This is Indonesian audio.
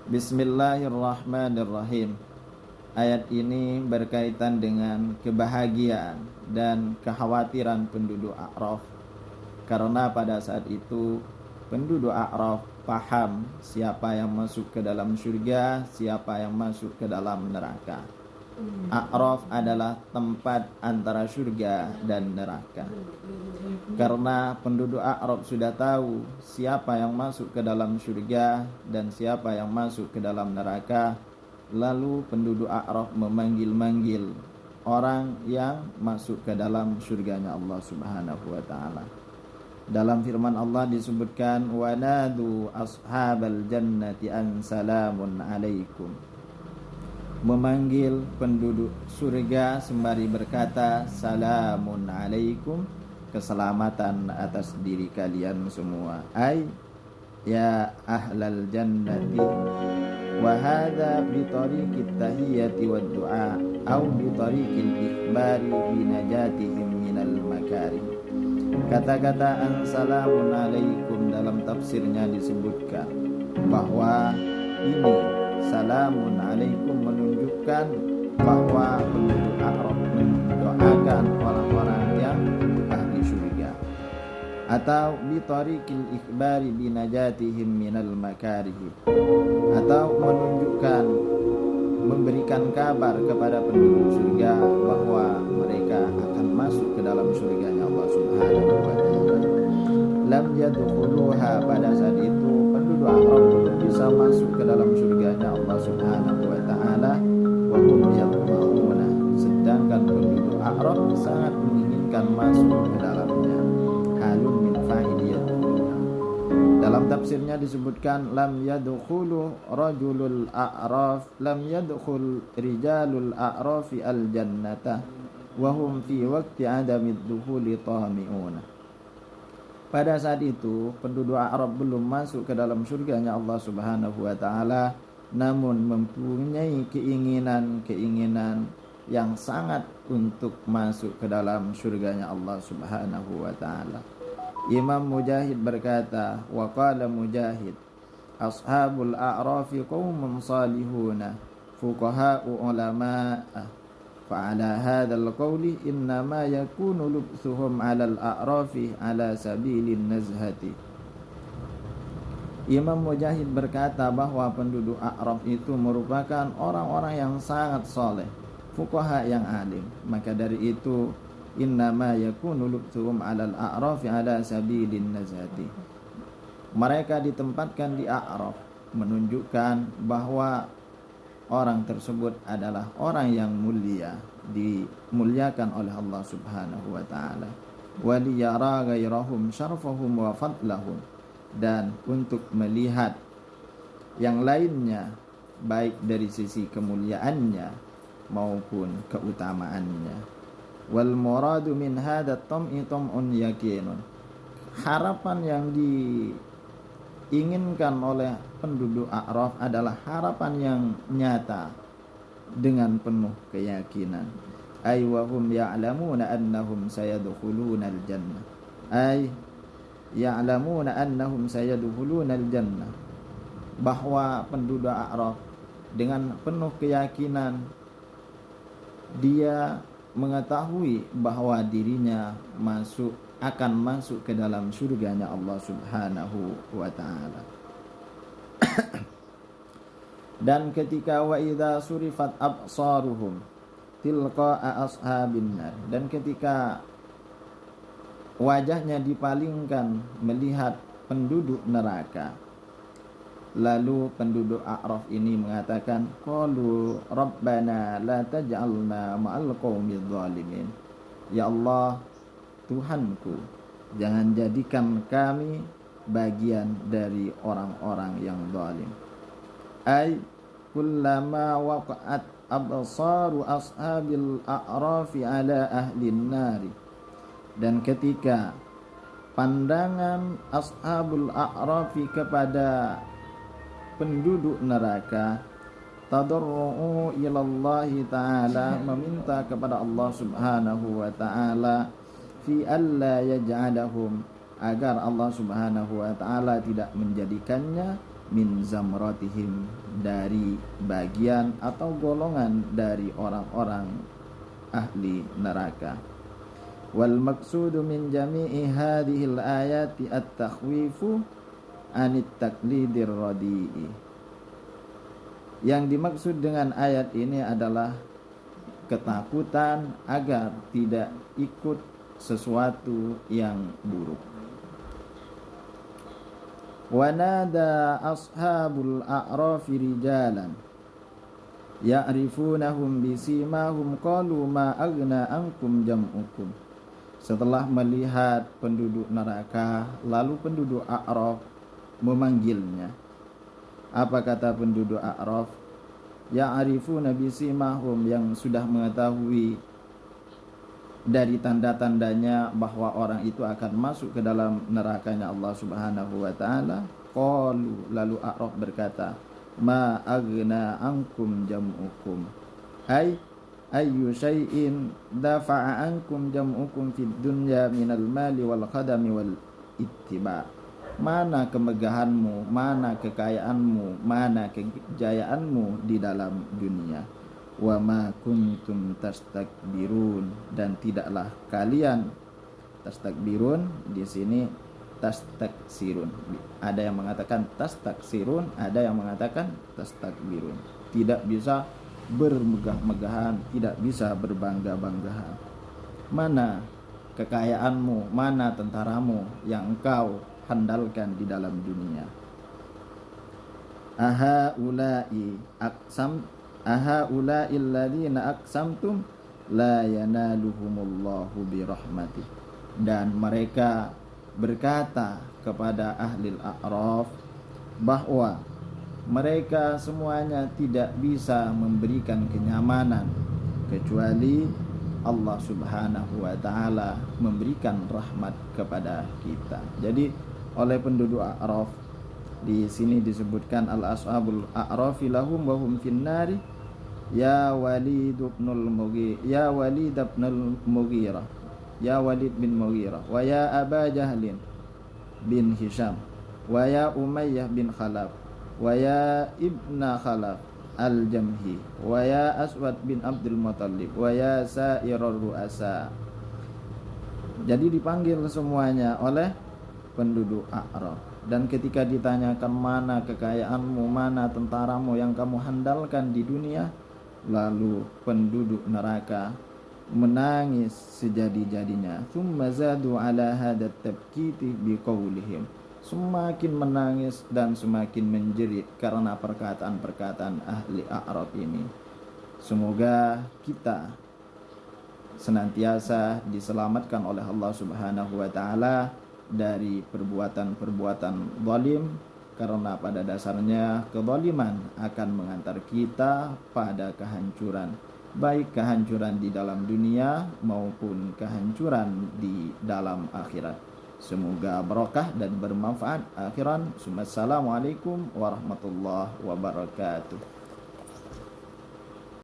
Bismillahirrahmanirrahim. Ayat ini berkaitan dengan kebahagiaan dan kekhawatiran penduduk A'raf, karena pada saat itu penduduk A'raf paham siapa yang masuk ke dalam surga, siapa yang masuk ke dalam neraka. A'raf adalah tempat antara surga dan neraka. Karena penduduk A'raf sudah tahu siapa yang masuk ke dalam surga dan siapa yang masuk ke dalam neraka, lalu penduduk A'raf memanggil-manggil orang yang masuk ke dalam surganya Allah Subhanahu wa taala. Dalam firman Allah disebutkan, wanadu ashabal jannati an salamun alaikum. Memanggil penduduk surga sembari berkata, salamun alaikum, keselamatan atas diri kalian semua. Ay ya ahlal jannati, wa hadza bi tariqit tahiyyati wad du'a aw bi tariqil ikhbari bi najatihim minal makari. Kata-kata assalamun alaikum dalam tafsirnya disebutkan bahwa ini salamun alaikum menunjukkan bahwa penduduk A'raf mendoakan orang-orang yang ahli surga, atau bi tariqil ikhbari bi najatihim minal makarih, atau menunjukkan memberikan kabar kepada penduduk surga bahwa mereka akan masuk ke dalam surganya Allah Subhanahu wa taala. Lam yadkhuluha, pada saat itu penduduk A'raf belum bisa masuk ke dalam surganya Allah Subhanahu wa taala, wa hum yatma'una, sedangkan penduduk A'raf sangat menginginkan masuk ke dalamnya. Halun min fa'iliyat. Dalam tafsirnya disebutkan lam yadkhulu rajulul a'raf, lam yadkhul rijalul a'rafi al jannata wa hum fi waqti adamid dukhuli tami'una. Pada saat itu penduduk A'raf belum masuk ke dalam surganya Allah Subhanahu wa taala, namun mempunyai keinginan yang sangat untuk masuk ke dalam surganya Allah Subhanahu wa taala. Imam Mujahid berkata, wa qala Mujahid, ashabul a'rafi qaumun salihuna fuqaha'u ulama'ah, fa'ala hadzal qawli innama yakunu lubthuhum 'alal a'rafi 'ala sabilin nazhati. Imam Mujahid berkata bahwa penduduk A'raf itu merupakan orang-orang yang sangat soleh, fuqaha yang alim. Maka dari itu innama yakunu lubthuhum 'alal a'rafi 'ala sabilin nazhati. Mereka ditempatkan di A'raf menunjukkan bahwa orang tersebut adalah orang yang mulia, dimuliakan oleh Allah Subhanahu wa taala. Wa liyara ghairahum syarfahum wa fadlahum, dan untuk melihat yang lainnya baik dari sisi kemuliaannya maupun keutamaannya. Wal muradu min hadha tam'i tam'un yakinun. Harapan yang diinginkan oleh penduduk A'raf adalah harapan yang nyata dengan penuh keyakinan. Ay wa hum ya'lamuna annahum sayadkhuluna al-jannah. Ay ya'lamuna annahum sayadkhuluna al-jannah. Bahwa penduduk A'raf dengan penuh keyakinan dia mengetahui bahwa dirinya akan masuk ke dalam surganya Allah Subhanahu wa taala. Dan ketika wa idza surifat absaruhum tilqa'a ashabin nar, dan ketika wajahnya dipalingkan melihat penduduk neraka, lalu penduduk A'raf ini mengatakan, qalu rabbana la taj'alna ma'al qaumidz zalimin. Ya Allah, Tuhanku, jangan jadikan kami bagian dari orang-orang yang zalim. Ay kullama waqa'at absaru ashabil a'rafi ala ahlin nari, dan ketika pandangan ashabul a'rafi kepada penduduk neraka, tadarru'u ilallahi ta'ala, meminta kepada Allah Subhanahu wa ta'ala, fi alla yaj'alahum, agar Allah Subhanahu wa ta'ala tidak menjadikannya min zamratihim, dari bagian atau golongan dari orang-orang ahli neraka. Wal maqsudu min jami'i hadhil ayati at-takhwifu anit taklidir radi'i. Yang dimaksud dengan ayat ini adalah ketakutan agar tidak ikut sesuatu yang buruk. Wa nada ashabul a'rafi rijalan ya'rifunahum bisimahum qalu ma aghna ankum jam'ukum. Setelah melihat penduduk neraka, lalu penduduk A'raf memanggilnya. Apa kata penduduk A'raf? Ya'rifuna bisimahum, yang sudah mengetahui dari tanda-tandanya bahwa orang itu akan masuk ke dalam nerakanya Allah Subhanahu wa taala. Qalu, lalu A'raf berkata, ma aghna ankum jam'ukum, ayyu syai'in dafa'a ankum jam'ukum fid dunya minal mali wal qadami wal ittiba. Mana kemegahanmu, mana kekayaanmu, mana kejayaanmu di dalam dunia. Wa ma kuntum tastakbirun, dan tidaklah kalian tastakbirun, di sini tastaksirun. Ada yang mengatakan tastaksirun, ada yang mengatakan tastakbirun. Tidak bisa bermegah-megahan, tidak bisa berbangga-banggahan. Mana kekayaanmu, mana tentaramu yang engkau handalkan di dalam dunia. Ahaula'i alladhina aqsamtum la yanaluhumullahu birahmatih. Dan mereka berkata kepada ahli al-a'raf bahwa mereka semuanya tidak bisa memberikan kenyamanan kecuali Allah Subhanahu wa taala memberikan rahmat kepada kita. Jadi oleh penduduk A'raf di sini disebutkan al-ashabul a'rafi lahum wa hum finnari ya Walid bin Mughirah, ya Walid bin Mughirah, wa ya Aba Jahlin bin Hisham, wa ya Umayyah bin Khalaf, wa ya Ibna Khalaf al-Jamhi, wa ya Aswad bin Abdul Muttalib, wa ya Sa'irur Ru'asa. Jadi dipanggil semuanya oleh penduduk A'raf. Dan ketika ditanyakan mana kekayaanmu, mana tentaramu yang kamu handalkan di dunia, lalu penduduk neraka menangis sejadi-jadinya. Tsumma zadu ala hadat tabkiti biqaulihim, semakin menangis dan semakin menjerit karena perkataan-perkataan ahli A'raf ini. Semoga kita senantiasa diselamatkan oleh Allah Subhanahu wa taala dari perbuatan-perbuatan zalim, karena pada dasarnya kezaliman akan mengantar kita pada kehancuran, baik kehancuran di dalam dunia maupun kehancuran di dalam akhirat. Semoga barokah dan bermanfaat akhiran. Assalamualaikum warahmatullahi wabarakatuh.